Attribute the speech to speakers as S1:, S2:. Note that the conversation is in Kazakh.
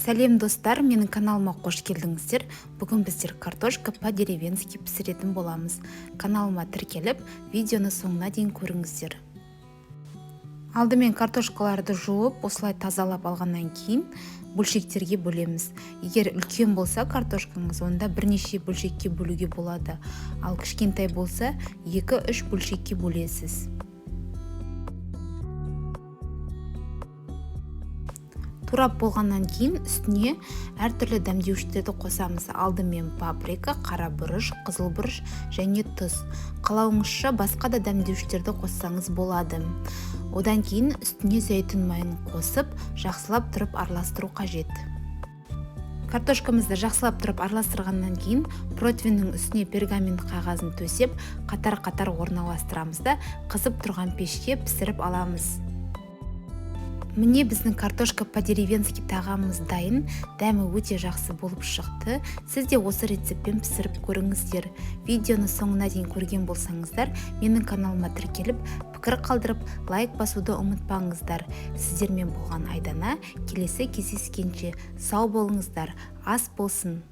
S1: Сәлем достар, менің каналыма қош келдіңіздер. Бүгін біздер картошка по-деревенски пісіретін боламыз. Каналыма тіркеліп, видеоны соңына дейін көріңіздер. Алдымен картошкаларды жуып, осылай тазалап алғаннан кейін бөлшектерге бөлеміз. Егер үлкен болса картошкаңыз, онда бірнеше бөлшекке бөлуге болады. Ал кішкентай болса, 2-3 бөлшекке бөлесіз. Турап болғаннан кейін үстіне әртүрлі дәмдеуіштерді қосамыз. Алдымен паприка, қара бұрыш, қызыл бұрыш және тұз. Қалауыңызша басқа да дәмдеуіштерді қоссаңыз болады. Одан кейін үстіне зәйтүн майын қосып, жақсылап тұрып араластыру қажет. Картошкамызды жақсылап тұрып араластырғаннан кейін противеннің үстіне пергамент қағазын төсеп, қатар-қатар орналастырамыз да қызып тұрған пешке пісіріп аламыз. Міне біздің картошка по-деревенски тағамымыз дайын, дәмі өте жақсы болып шықты. Сіз де осы рецептпен пісіріп көріңіздер. Видеоны соңына дейін көрген болсаңыздар, менің каналыма тіркеліп, пікір қалдырып, лайк басуды ұмытпаңыздар. Сіздермен болған Айдана, келесі кездескенше сау болыңыздар, ас болсын.